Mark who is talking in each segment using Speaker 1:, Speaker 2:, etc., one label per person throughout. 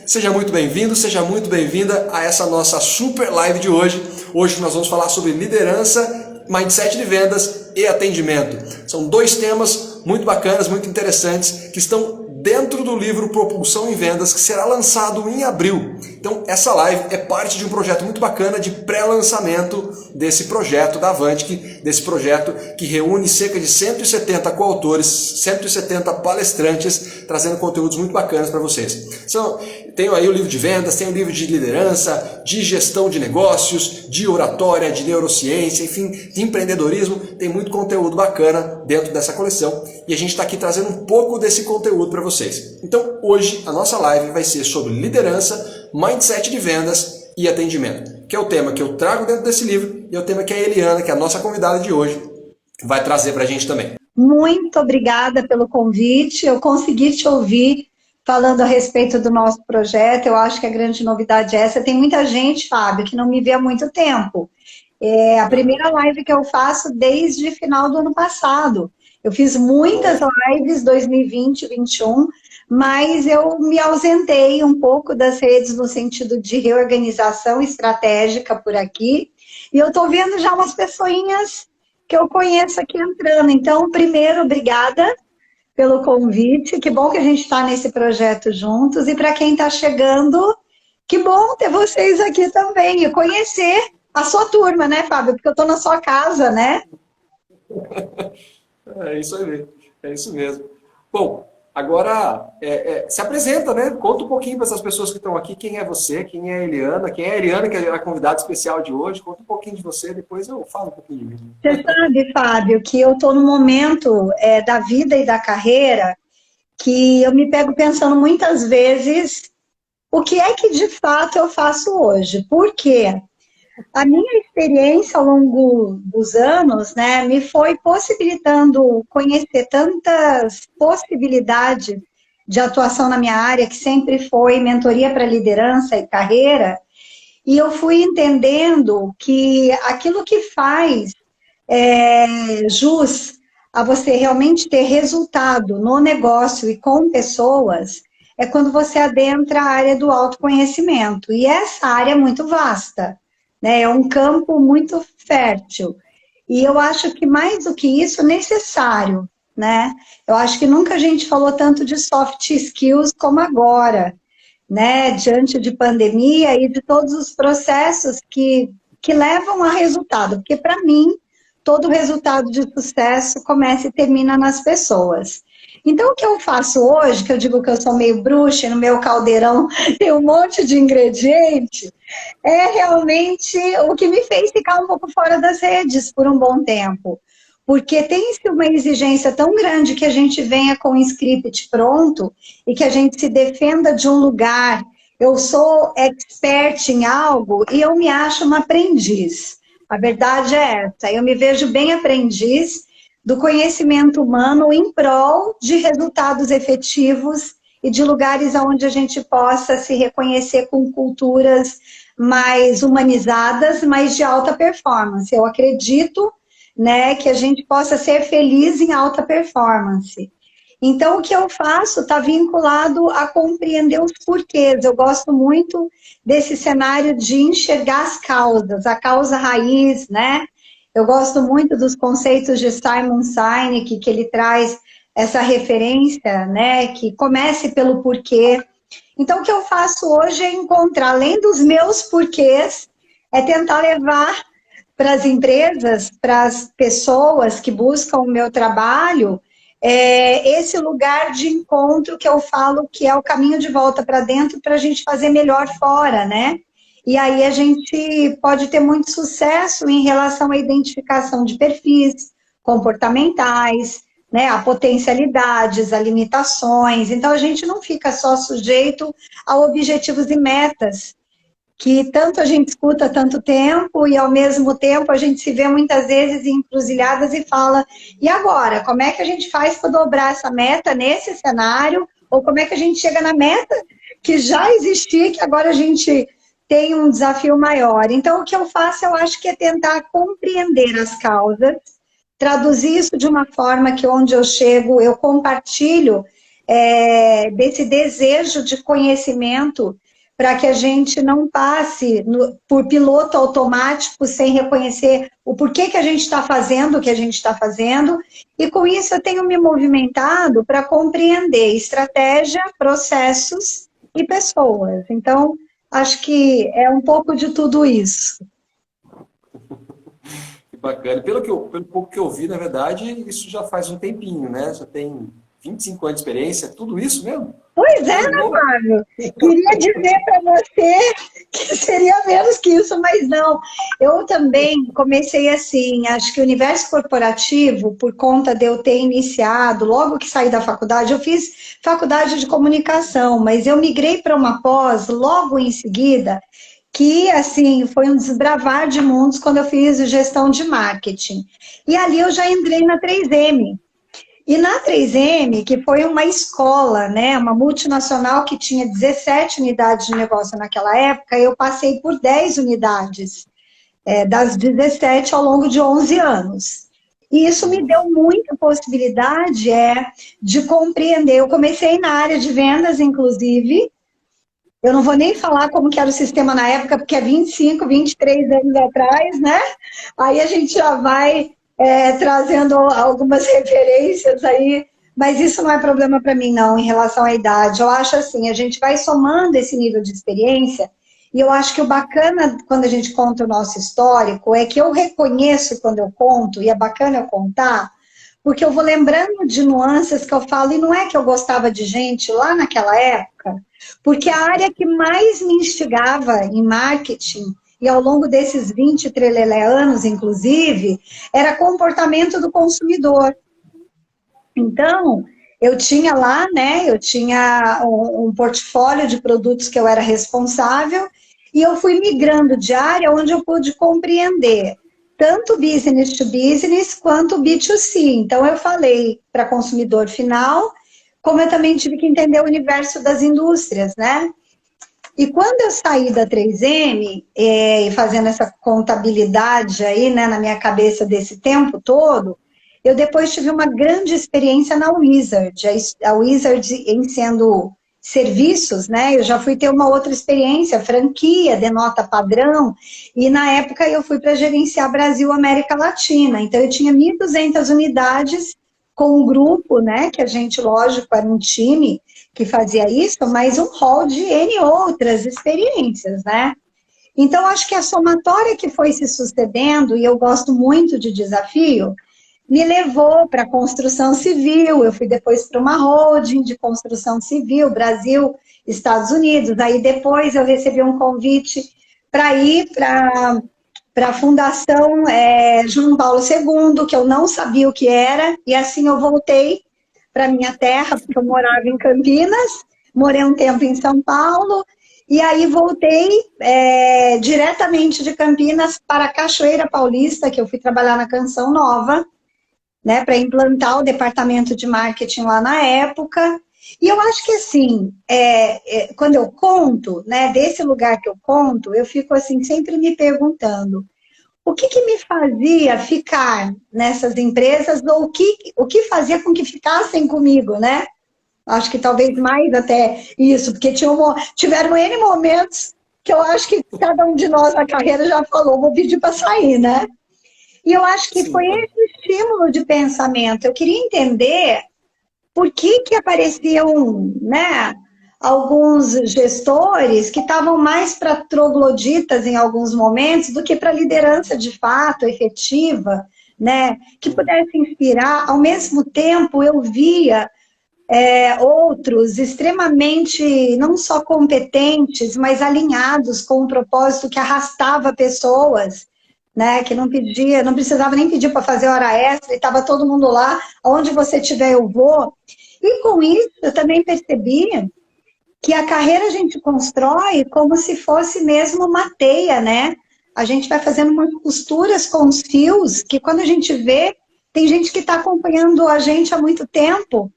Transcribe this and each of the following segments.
Speaker 1: Seja muito bem-vindo, seja muito bem-vinda a essa nossa super live de hoje. Hoje nós vamos falar sobre liderança, mindset de vendas e atendimento. São dois temas muito bacanas, muito interessantes, que estão dentro do livro Propulsão em Vendas, que será lançado em abril. Então, essa live é parte de um projeto muito bacana de pré-lançamento desse projeto da Avantic, desse projeto que reúne cerca de 170 coautores, 170 palestrantes, trazendo conteúdos muito bacanas para vocês. Tenho aí o livro de vendas, tem o livro de liderança, de gestão de negócios, de oratória, de neurociência, enfim, de empreendedorismo. Tem muito conteúdo bacana dentro dessa coleção e a gente está aqui trazendo um pouco desse conteúdo para vocês. Então, hoje a nossa live vai ser sobre liderança, mindset de vendas e atendimento, que é o tema que eu trago dentro desse livro e é o tema que a Eliana, que é a nossa convidada de hoje, vai trazer para a gente também.
Speaker 2: Muito obrigada pelo convite, eu consegui te ouvir falando a respeito do nosso projeto. Eu acho que a grande novidade é essa. Tem muita gente, Fábio, que não me vê há muito tempo. É a primeira live que eu faço desde o final do ano passado. Eu fiz muitas lives 2020, 2021, mas eu me ausentei um pouco das redes no sentido de reorganização estratégica por aqui. E eu estou vendo já umas pessoinhas que eu conheço aqui entrando. Então, primeiro, obrigada pelo convite. Que bom que a gente está nesse projeto juntos. E para quem está chegando, que bom ter vocês aqui também e conhecer a sua turma, né, Fábio? Porque eu estou na sua casa, né?
Speaker 1: É isso aí, é isso mesmo. Bom, agora se apresenta, né? Conta um pouquinho para essas pessoas que estão aqui, quem é você, quem é a Eliana, que é a convidada especial de hoje. Conta um pouquinho de você, depois eu falo um pouquinho de mim.
Speaker 2: Você sabe, Fábio, que eu estou no momento da vida e da carreira que eu me pego pensando muitas vezes o que é que de fato eu faço hoje. Por quê? A minha experiência ao longo dos anos, né, me foi possibilitando conhecer tantas possibilidades de atuação na minha área, que sempre foi mentoria para liderança e carreira, e eu fui entendendo que aquilo que faz jus a você realmente ter resultado no negócio e com pessoas é quando você adentra a área do autoconhecimento. E essa área é muito vasta, né? É um campo muito fértil. E eu acho que mais do que isso, necessário, né? Eu acho que nunca a gente falou tanto de soft skills como agora, né? Diante de pandemia e de todos os processos que levam a resultado. Porque, para mim, todo resultado de sucesso começa e termina nas pessoas. Então, o que eu faço hoje, que eu digo que eu sou meio bruxa, no meu caldeirão tem um monte de ingrediente, é realmente o que me fez ficar um pouco fora das redes por um bom tempo. Porque tem-se uma exigência tão grande que a gente venha com um script pronto e que a gente se defenda de um lugar. Eu sou expert em algo e eu me acho uma aprendiz. A verdade é essa. Eu me vejo bem aprendiz do conhecimento humano em prol de resultados efetivos e de lugares onde a gente possa se reconhecer com culturas mais humanizadas, mas de alta performance. Eu acredito, né, que a gente possa ser feliz em alta performance. Então, o que eu faço está vinculado a compreender os porquês. Eu gosto muito desse cenário de enxergar as causas, a causa raiz, né? Eu gosto muito dos conceitos de Simon Sinek, que ele traz essa referência, né? Que comece pelo porquê. Então, o que eu faço hoje é encontrar, além dos meus porquês, é tentar levar para as empresas, para as pessoas que buscam o meu trabalho, esse lugar de encontro que eu falo que é o caminho de volta para dentro para a gente fazer melhor fora, né? E aí a gente pode ter muito sucesso em relação à identificação de perfis comportamentais, né, a potencialidades, a limitações. Então, a gente não fica só sujeito a objetivos e metas, que tanto a gente escuta há tanto tempo e, ao mesmo tempo, a gente se vê muitas vezes em encruzilhadas e fala, e agora? Como é que a gente faz para dobrar essa meta nesse cenário? Ou como é que a gente chega na meta que já existia, que agora a gente tem um desafio maior? Então, o que eu faço, eu acho que é tentar compreender as causas, traduzir isso de uma forma que onde eu chego, eu compartilho desse desejo de conhecimento, para que a gente não passe por piloto automático sem reconhecer o porquê que a gente está fazendo o que a gente está fazendo. E com isso eu tenho me movimentado para compreender estratégia, processos e pessoas. Então, acho que é um pouco de tudo isso.
Speaker 1: Que bacana. Pelo pouco que eu vi, na verdade, isso já faz um tempinho, né? Já tem 25 anos de experiência, tudo isso mesmo?
Speaker 2: Pois é, Navarro. Queria dizer para você que seria menos que isso, mas não. Eu também comecei assim, acho que o universo corporativo, por conta de eu ter iniciado, logo que saí da faculdade, eu fiz faculdade de comunicação, mas eu migrei para uma pós logo em seguida, que, assim, foi um desbravar de mundos quando eu fiz gestão de marketing. E ali eu já entrei na 3M. E na 3M, que foi uma escola, né, uma multinacional que tinha 17 unidades de negócio naquela época, eu passei por 10 unidades, das 17 ao longo de 11 anos. E isso me deu muita possibilidade de compreender. Eu comecei na área de vendas, inclusive. Eu não vou nem falar como que era o sistema na época, porque é 25, 23 anos atrás, né? Aí a gente já vai trazendo algumas referências aí, mas isso não é problema para mim, não, em relação à idade. Eu acho assim, a gente vai somando esse nível de experiência, e eu acho que o bacana, quando a gente conta o nosso histórico, é que eu reconheço quando eu conto, e é bacana eu contar, porque eu vou lembrando de nuances que eu falo, e não é que eu gostava de gente lá naquela época, porque a área que mais me instigava em marketing, e ao longo desses 20 trelelé anos, inclusive, era comportamento do consumidor. Então, eu tinha lá, né, eu tinha um portfólio de produtos que eu era responsável, e eu fui migrando de área onde eu pude compreender tanto business to business quanto B2C. Então, eu falei para consumidor final, como eu também tive que entender o universo das indústrias, né? E quando eu saí da 3M, fazendo essa contabilidade aí, né, na minha cabeça desse tempo todo, eu depois tive uma grande experiência na Wizard. A Wizard em sendo serviços, né, eu já fui ter uma outra experiência, franquia, denota padrão, e na época eu fui para gerenciar Brasil, América Latina. Então eu tinha 1.200 unidades com um grupo, né, que a gente, lógico, era um time que fazia isso, mas um rol de N outras experiências, né? Então, acho que a somatória que foi se sucedendo, e eu gosto muito de desafio, me levou para a construção civil. Eu fui depois para uma holding de construção civil, Brasil, Estados Unidos. Aí depois eu recebi um convite para ir para a Fundação João Paulo II, que eu não sabia o que era, e assim eu voltei para minha terra, porque eu morava em Campinas, morei um tempo em São Paulo, e aí voltei diretamente de Campinas para a Cachoeira Paulista, que eu fui trabalhar na Canção Nova, né, para implantar o departamento de marketing lá na época. E eu acho que assim, quando eu conto, né, desse lugar que eu conto, eu fico assim sempre me perguntando, o que me fazia ficar nessas empresas, ou o que fazia com que ficassem comigo, né? Acho que talvez mais até isso, porque tiveram N momentos que eu acho que cada um de nós na carreira já falou, vou pedir para sair, né? E eu acho que foi esse estímulo de pensamento. Eu queria entender por que apareciam, né, alguns gestores que estavam mais para trogloditas em alguns momentos do que para liderança de fato, efetiva, né, que pudesse inspirar. Ao mesmo tempo, eu via outros extremamente, não só competentes, mas alinhados com um propósito que arrastava pessoas, né, que não precisava nem pedir para fazer hora extra, e estava todo mundo lá, onde você estiver eu vou. E com isso, eu também percebi que a carreira a gente constrói como se fosse mesmo uma teia, né? A gente vai fazendo umas costuras com os fios, que quando a gente vê, tem gente que está acompanhando a gente há muito tempo.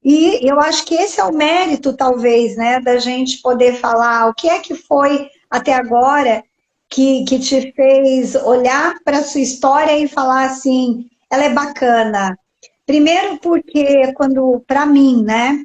Speaker 2: E eu acho que esse é o mérito, talvez, né, da gente poder falar o que é que foi até agora que te fez olhar para a sua história e falar assim, ela é bacana, Primeiro porque quando, para mim, né,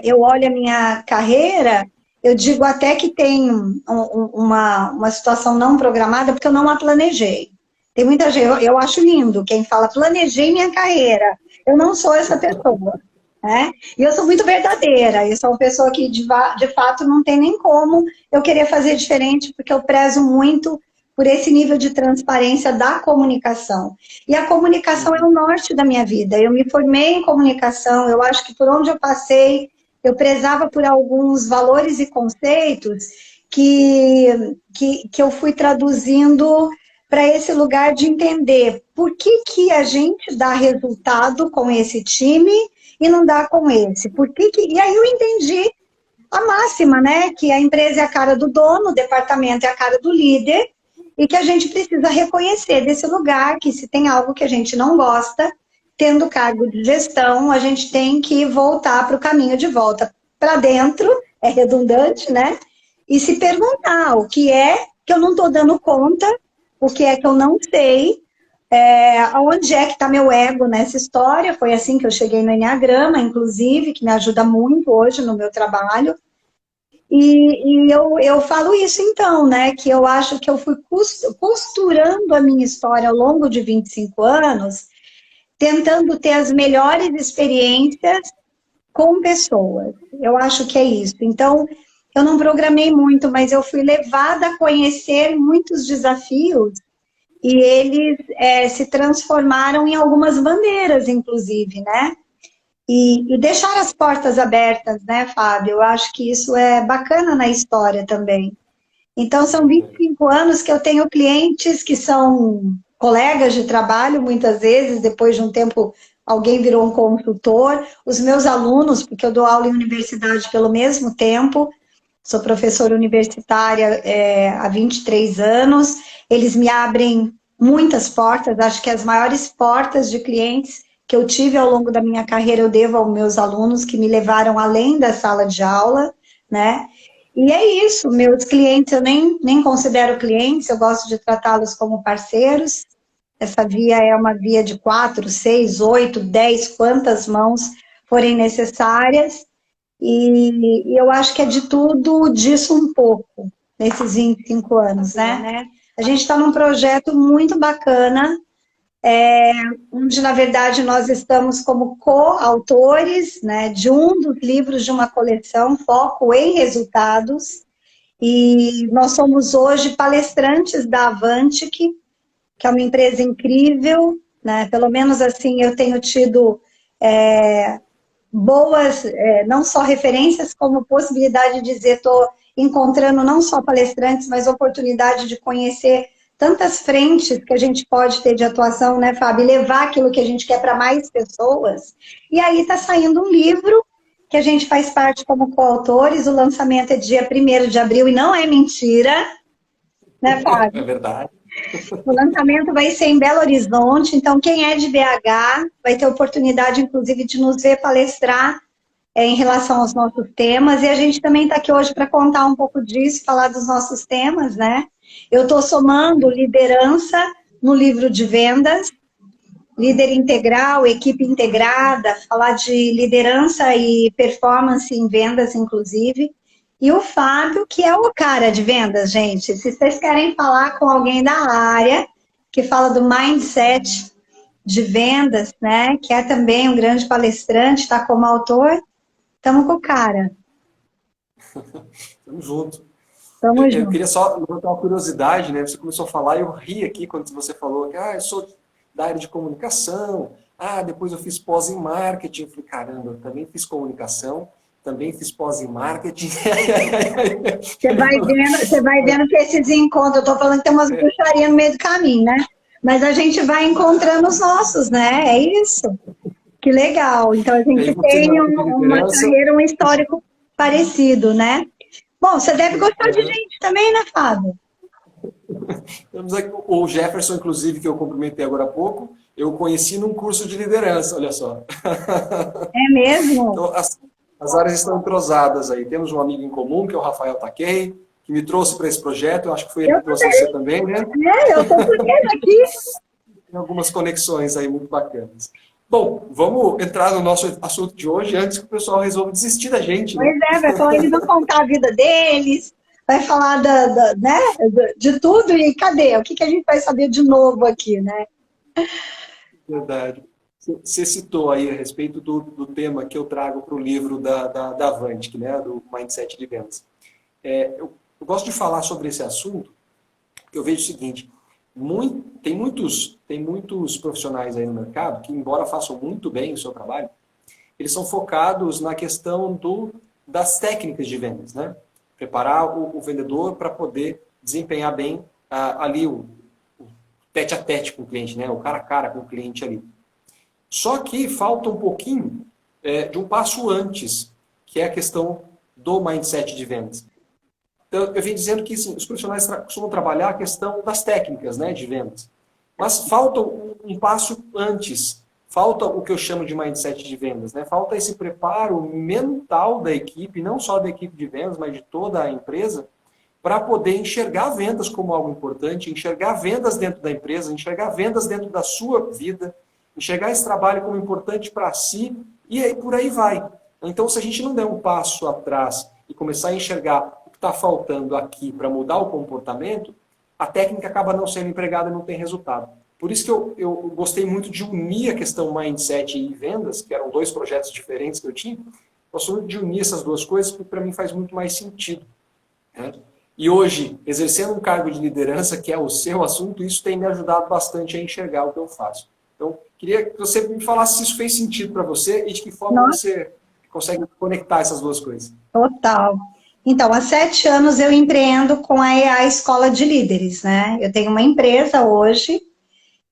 Speaker 2: eu olho a minha carreira, eu digo até que tem uma situação não programada, porque eu não a planejei. Tem muita gente, eu acho lindo quem fala, planejei minha carreira. Eu não sou essa pessoa, né? E eu sou muito verdadeira, eu sou uma pessoa que, de fato, não tem nem como eu querer fazer diferente, porque eu prezo muito por esse nível de transparência da comunicação. E a comunicação é o norte da minha vida. Eu me formei em comunicação, eu acho que por onde eu passei, eu prezava por alguns valores e conceitos que eu fui traduzindo para esse lugar de entender por que a gente dá resultado com esse time e não dá com esse. E aí eu entendi a máxima, né? Que a empresa é a cara do dono, o departamento é a cara do líder, e que a gente precisa reconhecer desse lugar que se tem algo que a gente não gosta, tendo cargo de gestão, a gente tem que voltar para o caminho de volta para dentro, é redundante, né? E se perguntar o que é que eu não estou dando conta, o que é que eu não sei, onde é que está meu ego nessa história. Foi assim que eu cheguei no Enneagrama, inclusive, que me ajuda muito hoje no meu trabalho. E eu falo isso então, né, que eu acho que eu fui costurando a minha história ao longo de 25 anos, tentando ter as melhores experiências com pessoas. Eu acho que é isso. Então, eu não programei muito, mas eu fui levada a conhecer muitos desafios e eles se transformaram em algumas bandeiras, inclusive, né? E deixar as portas abertas, né, Fábio? Eu acho que isso é bacana na história também. Então, são 25 anos que eu tenho clientes que são colegas de trabalho, muitas vezes, depois de um tempo, alguém virou um consultor. Os meus alunos, porque eu dou aula em universidade pelo mesmo tempo, sou professora universitária há 23 anos, eles me abrem muitas portas, acho que as maiores portas de clientes que eu tive ao longo da minha carreira eu devo aos meus alunos, que me levaram além da sala de aula, né? E é isso, meus clientes eu nem considero clientes, eu gosto de tratá-los como parceiros. Essa via é uma via de 4, 6, 8, 10, quantas mãos forem necessárias. E eu acho que é de tudo disso um pouco, nesses 25 anos, né? A gente está num projeto muito bacana, onde, na verdade, nós estamos como coautores, né, de um dos livros de uma coleção, Foco em Resultados, e nós somos hoje palestrantes da Avantic, que é uma empresa incrível, né, pelo menos assim eu tenho tido boas, não só referências, como possibilidade de dizer, estou encontrando não só palestrantes, mas oportunidade de conhecer tantas frentes que a gente pode ter de atuação, né, Fábio? E levar aquilo que a gente quer para mais pessoas. E aí está saindo um livro que a gente faz parte como coautores, o lançamento é dia 1º de abril, e não é mentira, né, Fábio?
Speaker 1: É verdade.
Speaker 2: O lançamento vai ser em Belo Horizonte, então quem é de BH vai ter oportunidade, inclusive, de nos ver palestrar em relação aos nossos temas, e a gente também está aqui hoje para contar um pouco disso, falar dos nossos temas, né? Eu estou somando liderança no livro de vendas, líder integral, equipe integrada, falar de liderança e performance em vendas, inclusive. E o Fábio, que é o cara de vendas, gente. Se vocês querem falar com alguém da área, que fala do mindset de vendas, né? Que é também um grande palestrante, está como autor, estamos com o cara.
Speaker 1: Tamo junto.
Speaker 2: Tamo
Speaker 1: Eu
Speaker 2: junto.
Speaker 1: queria só levantar uma curiosidade, né? Você começou a falar e eu ri aqui quando você falou que eu sou da área de comunicação, depois eu fiz pós em marketing. Eu falei, caramba, eu também fiz comunicação, também fiz pós em marketing.
Speaker 2: Você vai vendo que esses encontros, eu estou falando que tem umas bruxarias no meio do caminho, né? Mas a gente vai encontrando os nossos, né? É isso. Que legal. Então a gente tem uma carreira, um histórico parecido, né? Bom, você deve gostar de gente também, né, Fábio?
Speaker 1: Temos aqui o Jefferson, inclusive, que eu cumprimentei agora há pouco, eu conheci num curso de liderança, olha só.
Speaker 2: É mesmo?
Speaker 1: Então, as áreas estão entrosadas aí. Temos um amigo em comum, que é o Rafael Taquei, que me trouxe para esse projeto. Eu acho que foi ele que trouxe você também, né?
Speaker 2: Eu estou por aqui.
Speaker 1: Tem algumas conexões aí muito bacanas. Bom, vamos entrar no nosso assunto de hoje antes que o pessoal resolva desistir da gente, né?
Speaker 2: Pois é, vai falar, eles vão contar a vida deles, vai falar né, de tudo, e cadê? O que, que a gente vai saber de novo aqui, né?
Speaker 1: Verdade. Você citou aí a respeito do tema que eu trago para o livro da Avantic, né, do Mindset de Vendas. Eu gosto de falar sobre esse assunto, porque eu vejo o seguinte, tem muitos profissionais aí no mercado que, embora façam muito bem o seu trabalho, eles são focados na questão das técnicas de vendas, né? Preparar o vendedor para poder desempenhar bem ali o tete a tete com o cliente, né? O cara a cara com o cliente ali. Só que falta um pouquinho de um passo antes, que é a questão do mindset de vendas. Então, eu vim dizendo que sim, os profissionais costumam trabalhar a questão das técnicas, né, de vendas. Mas falta um passo antes. Falta o que eu chamo de mindset de vendas, né? Falta esse preparo mental da equipe, não só da equipe de vendas, mas de toda a empresa, para poder enxergar vendas como algo importante, enxergar vendas dentro da empresa, enxergar vendas dentro da sua vida, enxergar esse trabalho como importante para si, e aí por aí vai. Então, se a gente não der um passo atrás e começar a enxergar o que está faltando aqui para mudar o comportamento, a técnica acaba não sendo empregada e não tem resultado. Por isso que eu gostei muito de unir a questão mindset e vendas, que eram dois projetos diferentes que eu tinha. Gosto muito de unir essas duas coisas, porque para mim faz muito mais sentido, né? E hoje, exercendo um cargo de liderança, que é o seu assunto, isso tem me ajudado bastante a enxergar o que eu faço. Então, queria que você me falasse se isso fez sentido para você e de que forma
Speaker 2: Nossa,
Speaker 1: você consegue conectar essas duas coisas.
Speaker 2: total. Então, há 7 anos eu empreendo com a Escola de Líderes, né? Eu tenho uma empresa hoje.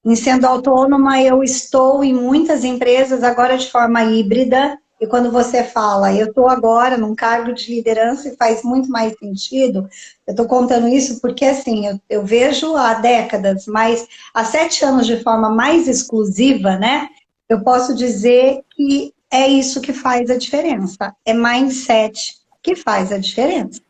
Speaker 2: Em sendo autônoma, eu estou em muitas empresas, agora de forma híbrida, e quando você fala, eu estou agora num cargo de liderança e faz muito mais sentido, eu estou contando isso porque, assim, eu vejo há décadas, mas há 7 anos de forma mais exclusiva, né, eu posso dizer que é isso que faz a diferença, é mindset que faz a diferença.